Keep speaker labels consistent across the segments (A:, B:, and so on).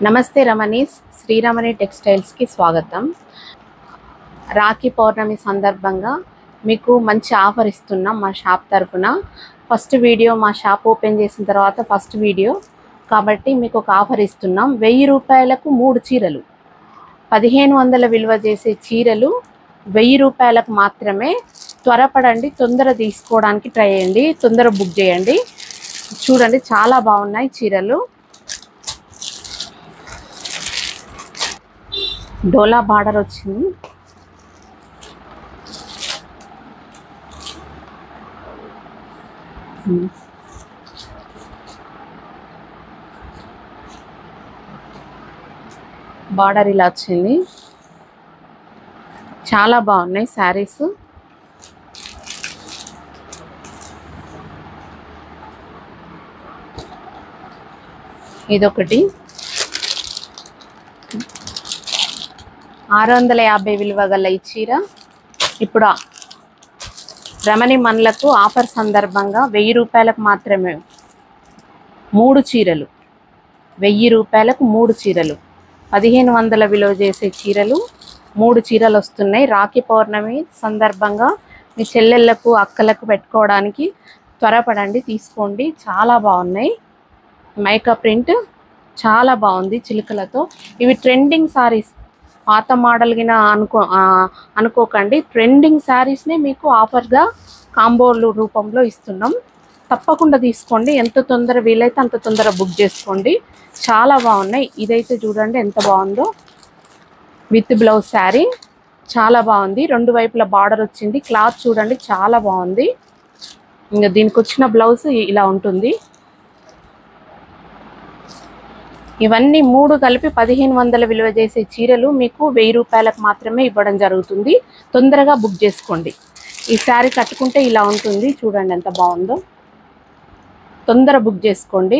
A: నమస్తే రమణీస్, శ్రీరమణి టెక్స్టైల్స్ కి స్వాగతం. రాఖీ పౌర్ణమి సందర్భంగా మీకు మంచి ఆఫర్ ఇస్తున్నాం మా షాప్ తరపున. ఫస్ట్ వీడియో మా షాప్ ఓపెన్ చేసిన తర్వాత ఫస్ట్ వీడియో కాబట్టి మీకు ఒక ఆఫర్ ఇస్తున్నాం. 1000 రూపాయలకు 3 చీరలు, 1500 విలువ చేసే చీరలు 1000 రూపాయలకు మాత్రమే. త్వరపడండి, తొందర తీసుకోవడానికి ట్రై చేయండి, తొందర బుక్ చేయండి. చూడండి చాలా బాగున్నాయి చీరలు. డోలా బార్డర్ వచ్చింది. బార్డర్ ఇలా వచ్చింది. చాలా బాగున్నాయి శారీస్. ఇదొకటి 650 విలువ గల ఈ చీర ఇప్పుడు రమణి మన్లకు ఆఫర్ సందర్భంగా 1000 రూపాయలకు మాత్రమే 3 చీరలు. 1000 రూపాయలకు 3 చీరలు, 1500 విలువ చేసే చీరలు 3 చీరలు వస్తున్నాయి. రాఖీ పౌర్ణమి సందర్భంగా మీ చెల్లెళ్ళకు అక్కలకు పెట్టుకోవడానికి త్వరపడండి, తీసుకోండి. చాలా బాగున్నాయి. మైకా ప్రింట్ చాలా బాగుంది చిలుకలతో. ఇవి ట్రెండింగ్ సారీస్, పాత మోడల్ గిన అనుకోకండి. ట్రెండింగ్ శారీస్నే మీకు ఆఫర్గా కాంబోలు రూపంలో ఇస్తున్నాం. తప్పకుండా తీసుకోండి. ఎంత తొందర వీలైతే అంత తొందర బుక్ చేసుకోండి. చాలా బాగున్నాయి. ఇదైతే చూడండి ఎంత బాగుందో, విత్ బ్లౌజ్ శారీ చాలా బాగుంది. 2 వైపుల బార్డర్ వచ్చింది. క్లాత్ చూడండి చాలా బాగుంది. ఇంకా దీనికి వచ్చిన బ్లౌజ్ ఇలా ఉంటుంది. ఇవన్నీ 3 కలిపి 1500 విలువ చేసే చీరలు మీకు 1000 రూపాయలకు మాత్రమే ఇవ్వడం జరుగుతుంది. తొందరగా బుక్ చేసుకోండి. ఈ శారీ కట్టుకుంటే ఇలా ఉంటుంది. చూడండి ఎంత బాగుందో. తొందర బుక్ చేసుకోండి.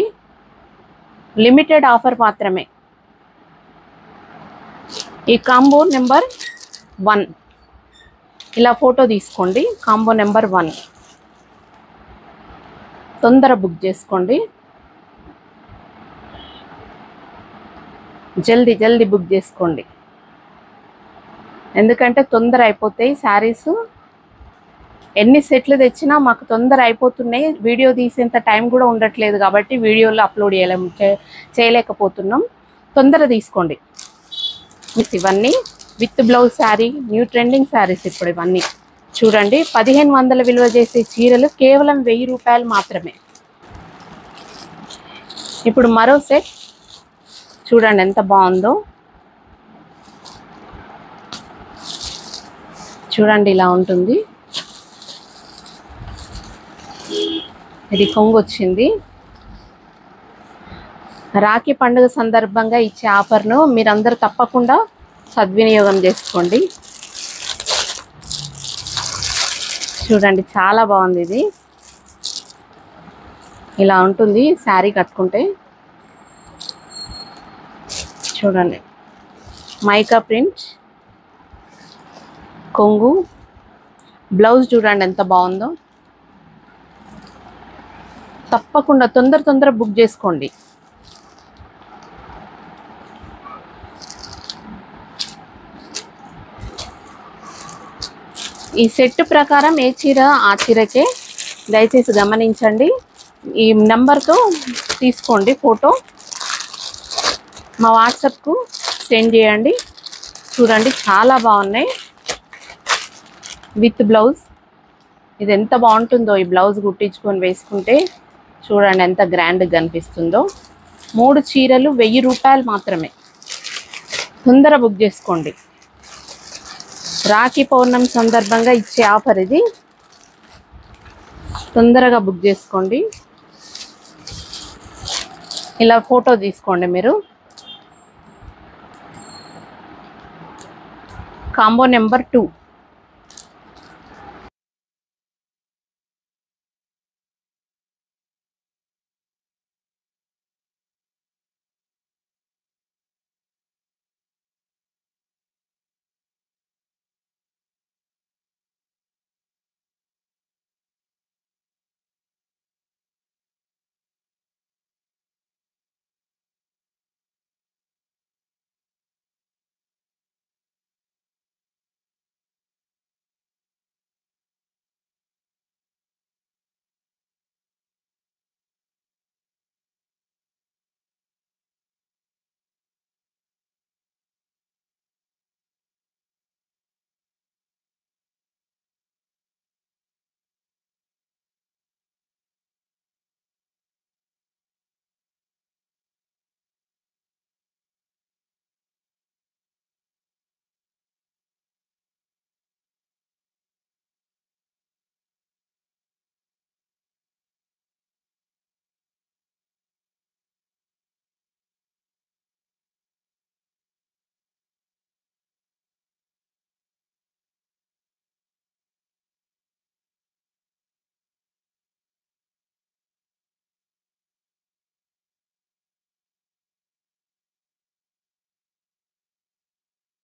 A: లిమిటెడ్ ఆఫర్ మాత్రమే. ఈ కాంబో నెంబర్ 1 ఇలా ఫోటో తీసుకోండి. కాంబో నెంబర్ 1 తొందర బుక్ చేసుకోండి. జల్దీ జల్దీ బుక్ చేసుకోండి, ఎందుకంటే తొందర అయిపోతాయి శారీస్. ఎన్ని సెట్లు తెచ్చినా మాకు తొందర అయిపోతున్నాయి. వీడియో తీసేంత టైం కూడా ఉండట్లేదు కాబట్టి వీడియోలో అప్లోడ్ చేయలేకపోతున్నాం. తొందర తీసుకోండి. మిస్ ఇవన్నీ with blouse sari, new trending saris. ఇప్పుడు ఇవన్నీ చూడండి 1500 విలువ చేసే చీరలు కేవలం 1000 రూపాయలు మాత్రమే. ఇప్పుడు మరో సెట్ చూడండి ఎంత బాగుందో. చూడండి ఇలా ఉంటుంది. ఇది కొంగు వచ్చింది. రాఖీ పండుగ సందర్భంగా ఇచ్చే ఆఫర్ను మీరందరూ తప్పకుండా సద్వినియోగం చేసుకోండి. చూడండి చాలా బాగుంది. ఇది ఇలా ఉంటుంది శారీ కట్టుకుంటే. చూడండి మైకా ప్రింట్, కొంగు, బ్లౌజ్ చూడండి ఎంత బాగుందో. తప్పకుండా తొందర బుక్ చేసుకోండి. ఈ సెట్ ప్రకారం ఏ చీర ఆ చీరకే దయచేసి గమనించండి. ఈ నెంబర్తో తీసుకోండి ఫోటో, మా వాట్సాప్కు సెండ్ చేయండి. చూడండి చాలా బాగున్నాయి విత్ బ్లౌజ్. ఇది ఎంత బాగుంటుందో ఈ బ్లౌజ్ కుట్టించుకొని వేసుకుంటే. చూడండి ఎంత గ్రాండ్గా కనిపిస్తుందో. 3 చీరలు 1000 రూపాయలు మాత్రమే. తొందర బుక్ చేసుకోండి. రాఖీ పౌర్ణమి సందర్భంగా ఇచ్చే ఆఫర్ ఇది. తొందరగా బుక్ చేసుకోండి. ఇలా ఫోటో తీసుకోండి మీరు. Combo number 2